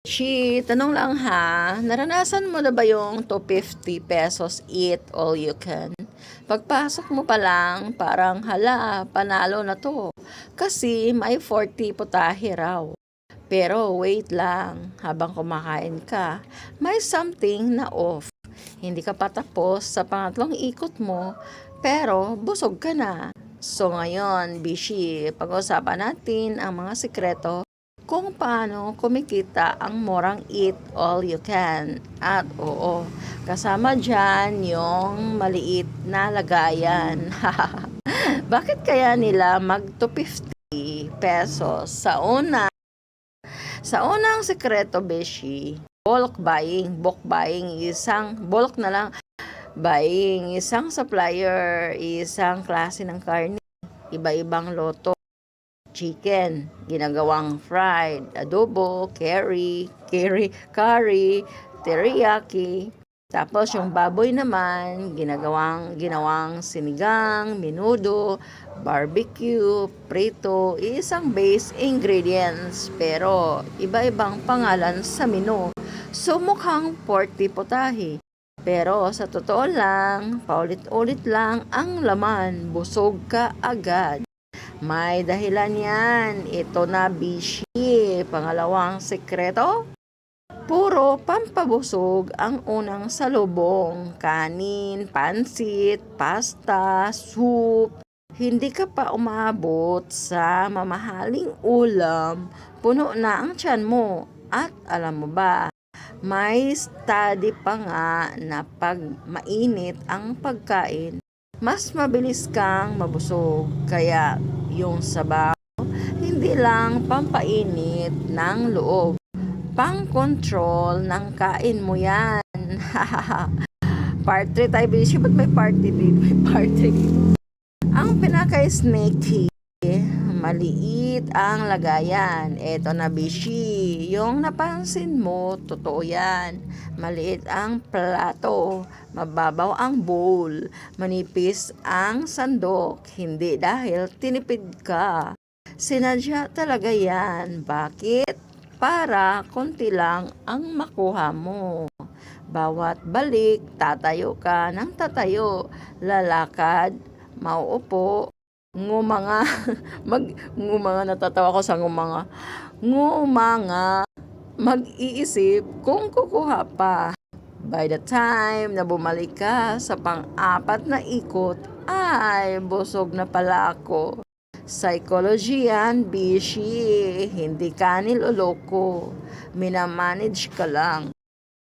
Tanong lang ha, naranasan mo na ba yung 250 pesos eat all you can? Pagpasok mo pa lang, parang hala, panalo na to. Kasi may 40 putahe raw. Pero wait lang, habang kumakain ka, may something na off. Hindi ka pa tapos sa pangatlong ikot mo, pero busog ka na. So ngayon, Bishi, pag-usapan natin ang mga sikreto kung paano kumikita ang morang eat all you can. At oo, kasama dyan yung maliit na lagayan. Bakit kaya nila mag 250 pesos? Sa unang sekreto, Beshi, bulk buying. Bulk buying, bulk na lang buying. Isang supplier, isang klase ng karne, iba-ibang loto. Chicken, ginagawang fried, adobo, curry, teriyaki. Tapos yung baboy naman, ginawang sinigang, menudo, barbecue, prito, isang base ingredients. Pero iba-ibang pangalan sa menu. So mukhang 40 putahe. Pero sa totoo lang, paulit-ulit lang ang laman, busog ka agad. May dahilan yan. Ito na, Bishi. Pangalawang sekreto, puro pampabusog ang unang salubong. Kanin, pansit, pasta, soup. Hindi ka pa umabot sa mamahaling ulam, puno na ang tiyan mo. At alam mo ba, may study pa nga na pag mainit ang pagkain, mas mabilis kang mabusog. Kaya yung sabaw, hindi lang pampainit ng loob, pang-control ng kain mo yan. Part 3 tayo, Bishi. Ba't may party dito? May party dito. Ang pinaka-snaky, maliit ang lagayan. Eto na, Bishi. Yung napansin mo, totoo yan. Maliit ang plato, mababaw ang bowl, manipis ang sandok. Hindi dahil tinipid ka. Sinadya talaga yan. Bakit? Para konti lang ang makuha mo. Bawat balik, tatayo ka ng tatayo. Lalakad, mauupo, ngumanga, natatawa ko sa ngumanga, mag-iisip kung kukuha pa. By the time na bumalik ka sa pang-apat na ikot, ay busog na pala ako. Psychology yan, Bishi. Hindi ka niloloko. Minamanage ka lang.